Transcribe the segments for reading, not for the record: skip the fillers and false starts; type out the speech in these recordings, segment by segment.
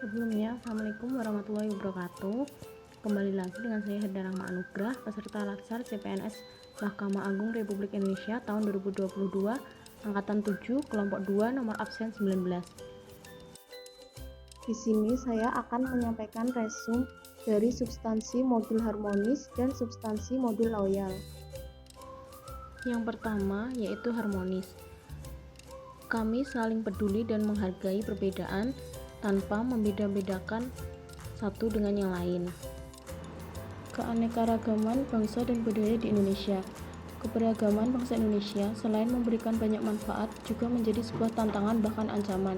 Sebelumnya, Assalamualaikum warahmatullahi wabarakatuh. Kembali lagi dengan saya Herda Rahma Anugrah, peserta Latsar CPNS Mahkamah Agung Republik Indonesia tahun 2022, Angkatan 7, Kelompok 2, nomor absen 19. Di sini saya akan menyampaikan resume dari substansi modul harmonis dan substansi modul loyal. Yang pertama yaitu harmonis. Kami saling peduli dan menghargai perbedaan tanpa membeda-bedakan satu dengan yang lain. Keanekaragaman bangsa dan budaya di Indonesia. Keberagaman bangsa Indonesia selain memberikan banyak manfaat juga menjadi sebuah tantangan bahkan ancaman.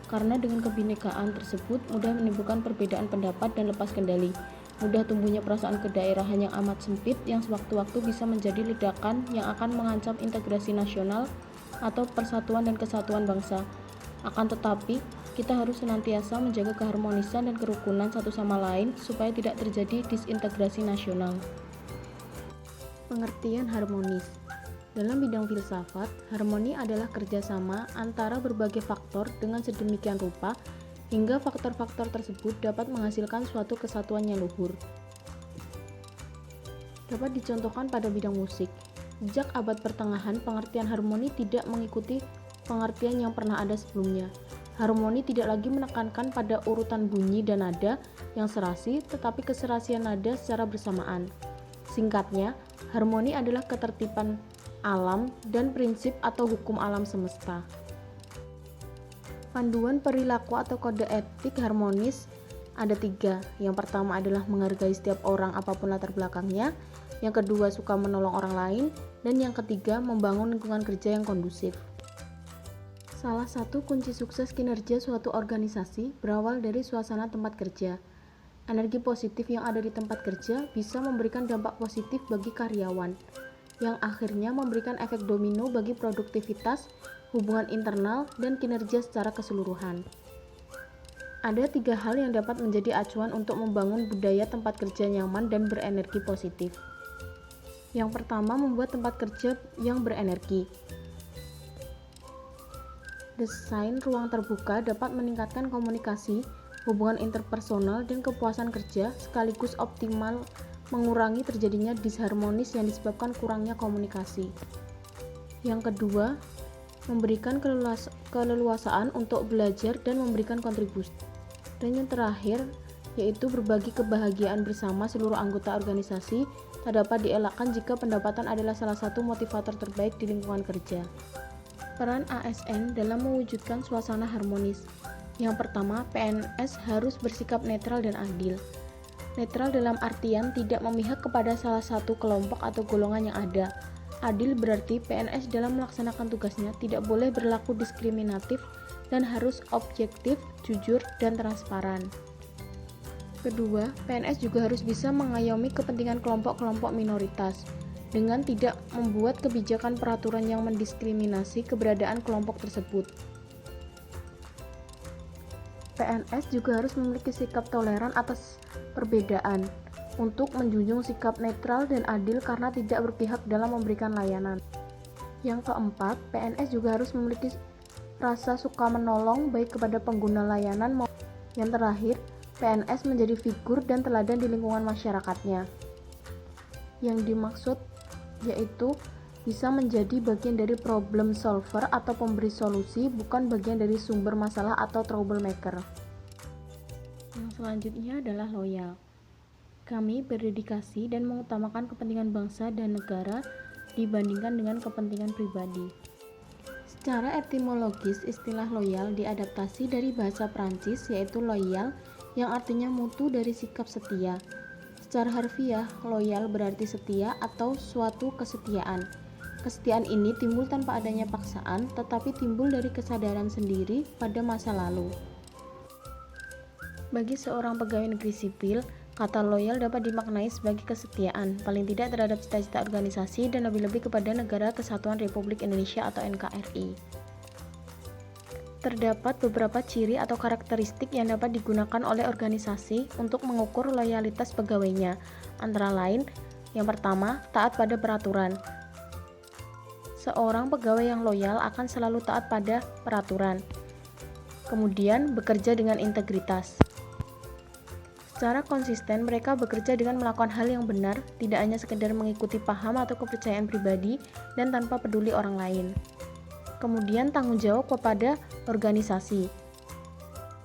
Karena dengan kebinekaan tersebut mudah menimbulkan perbedaan pendapat dan lepas kendali. Mudah tumbuhnya perasaan kedaerahan yang amat sempit yang sewaktu-waktu bisa menjadi ledakan yang akan mengancam integrasi nasional atau persatuan dan kesatuan bangsa. Akan tetapi, kita harus senantiasa menjaga keharmonisan dan kerukunan satu sama lain supaya tidak terjadi disintegrasi nasional. Pengertian harmonis. Dalam bidang filsafat, harmoni adalah kerjasama antara berbagai faktor dengan sedemikian rupa hingga faktor-faktor tersebut dapat menghasilkan suatu kesatuan yang luhur. Dapat dicontohkan pada bidang musik. Sejak abad pertengahan, pengertian harmoni tidak mengikuti pengertian yang pernah ada sebelumnya. Harmoni tidak lagi menekankan pada urutan bunyi dan nada yang serasi, tetapi keserasian nada secara bersamaan. Singkatnya, harmoni adalah ketertiban alam dan prinsip atau hukum alam semesta. Panduan perilaku atau kode etik harmonis ada 3. Yang pertama adalah menghargai setiap orang apapun latar belakangnya. Yang kedua, suka menolong orang lain. Dan yang ketiga, membangun lingkungan kerja yang kondusif. Salah satu kunci sukses kinerja suatu organisasi berawal dari suasana tempat kerja. Energi positif yang ada di tempat kerja bisa memberikan dampak positif bagi karyawan, yang akhirnya memberikan efek domino bagi produktivitas, hubungan internal, dan kinerja secara keseluruhan. Ada 3 hal yang dapat menjadi acuan untuk membangun budaya tempat kerja nyaman dan berenergi positif. Yang pertama, membuat tempat kerja yang berenergi. Desain ruang terbuka dapat meningkatkan komunikasi, hubungan interpersonal, dan kepuasan kerja, sekaligus optimal mengurangi terjadinya disharmonis yang disebabkan kurangnya komunikasi. Yang kedua, memberikan keleluasaan untuk belajar dan memberikan kontribusi. Dan yang terakhir, yaitu berbagi kebahagiaan bersama seluruh anggota organisasi, tak dapat dielakkan jika pendapatan adalah salah satu motivator terbaik di lingkungan kerja. Peran ASN dalam mewujudkan suasana harmonis. Yang pertama, PNS harus bersikap netral dan adil. Netral dalam artian tidak memihak kepada salah satu kelompok atau golongan yang ada. Adil berarti PNS dalam melaksanakan tugasnya tidak boleh berlaku diskriminatif dan harus objektif, jujur, dan transparan. Kedua, PNS juga harus bisa mengayomi kepentingan kelompok-kelompok minoritas dengan tidak membuat kebijakan peraturan yang mendiskriminasi keberadaan kelompok tersebut. PNS juga harus memiliki sikap toleran atas perbedaan untuk menjunjung sikap netral dan adil karena tidak berpihak dalam memberikan layanan. Yang keempat, PNS juga harus memiliki rasa suka menolong baik kepada pengguna layanan maupun yang terakhir, PNS menjadi figur dan teladan di lingkungan masyarakatnya. Yang dimaksud yaitu bisa menjadi bagian dari problem solver atau pemberi solusi, bukan bagian dari sumber masalah atau troublemaker. Yang selanjutnya adalah loyal. Kami berdedikasi dan mengutamakan kepentingan bangsa dan negara dibandingkan dengan kepentingan pribadi. Secara etimologis, istilah loyal diadaptasi dari bahasa Prancis yaitu loyal yang artinya mutu dari sikap setia. Secara harfiah, loyal berarti setia atau suatu kesetiaan. Kesetiaan ini timbul tanpa adanya paksaan, tetapi timbul dari kesadaran sendiri pada masa lalu. Bagi seorang pegawai negeri sipil, kata loyal dapat dimaknai sebagai kesetiaan, paling tidak terhadap cita-cita organisasi dan lebih-lebih kepada Negara Kesatuan Republik Indonesia atau NKRI. Terdapat beberapa ciri atau karakteristik yang dapat digunakan oleh organisasi untuk mengukur loyalitas pegawainya. Antara lain, yang pertama, taat pada peraturan. Seorang pegawai yang loyal akan selalu taat pada peraturan. Kemudian, bekerja dengan integritas. Secara konsisten, mereka bekerja dengan melakukan hal yang benar, tidak hanya sekedar mengikuti paham atau kepercayaan pribadi, dan tanpa peduli orang lain. Kemudian, tanggung jawab kepada organisasi.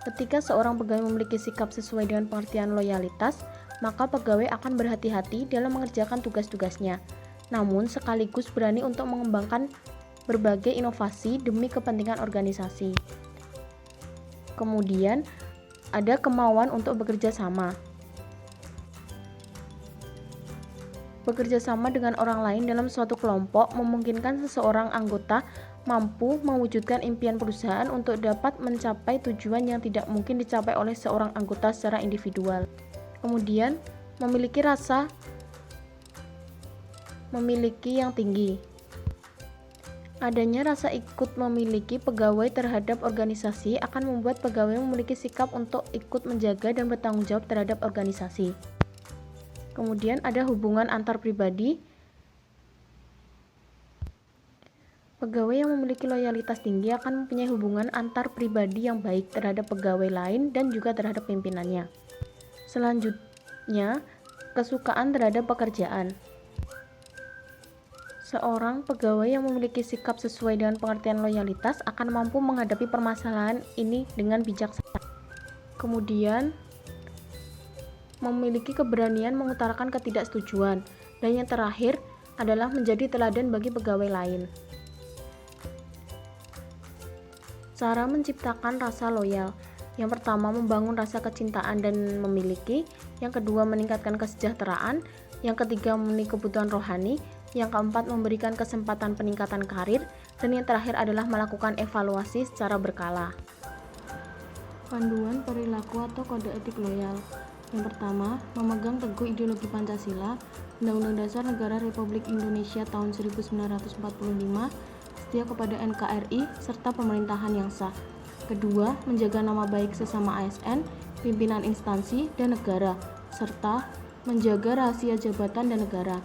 Ketika seorang pegawai memiliki sikap sesuai dengan pengertian loyalitas, maka pegawai akan berhati-hati dalam mengerjakan tugas-tugasnya, namun sekaligus berani untuk mengembangkan berbagai inovasi demi kepentingan organisasi. Kemudian, ada kemauan untuk bekerja sama. Bekerja sama dengan orang lain dalam suatu kelompok memungkinkan seseorang anggota mampu mewujudkan impian perusahaan untuk dapat mencapai tujuan yang tidak mungkin dicapai oleh seorang anggota secara individual. Kemudian, memiliki yang tinggi. Adanya rasa ikut memiliki pegawai terhadap organisasi akan membuat pegawai memiliki sikap untuk ikut menjaga dan bertanggung jawab terhadap organisasi. Kemudian ada hubungan antar pribadi. Pegawai yang memiliki loyalitas tinggi akan mempunyai hubungan antar pribadi yang baik terhadap pegawai lain dan juga terhadap pimpinannya. Selanjutnya, kesukaan terhadap pekerjaan. Seorang pegawai yang memiliki sikap sesuai dengan pengertian loyalitas akan mampu menghadapi permasalahan ini dengan bijaksana. Kemudian, memiliki keberanian mengutarakan ketidaksetujuan. Dan yang terakhir adalah menjadi teladan bagi pegawai lain. Cara menciptakan rasa loyal. Yang pertama, membangun rasa kecintaan dan memiliki. Yang kedua, meningkatkan kesejahteraan. Yang ketiga, memenuhi kebutuhan rohani. Yang keempat, memberikan kesempatan peningkatan karir. Dan yang terakhir adalah melakukan evaluasi secara berkala. Panduan perilaku atau kode etik loyal. Yang pertama, memegang teguh ideologi Pancasila, Undang-Undang Dasar Negara Republik Indonesia tahun 1945, setia kepada NKRI, serta pemerintahan yang sah. Kedua, menjaga nama baik sesama ASN, pimpinan instansi, dan negara, serta menjaga rahasia jabatan dan negara.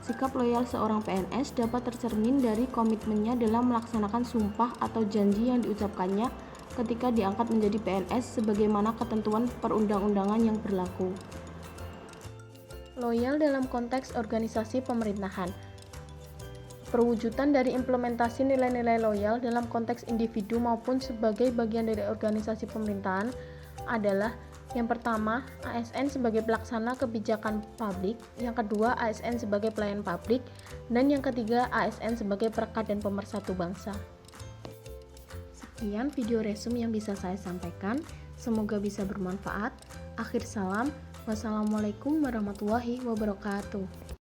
Sikap loyal seorang PNS dapat tercermin dari komitmennya dalam melaksanakan sumpah atau janji yang diucapkannya ketika diangkat menjadi PNS sebagaimana ketentuan perundang-undangan yang berlaku. Loyal dalam konteks organisasi pemerintahan. Perwujudan dari implementasi nilai-nilai loyal dalam konteks individu maupun sebagai bagian dari organisasi pemerintahan adalah: yang pertama, ASN sebagai pelaksana kebijakan publik, yang kedua, ASN sebagai pelayan publik, dan yang ketiga, ASN sebagai perekat dan pemersatu bangsa. Sekian video resume yang bisa saya sampaikan, semoga bisa bermanfaat. Akhir salam, wassalamualaikum warahmatullahi wabarakatuh.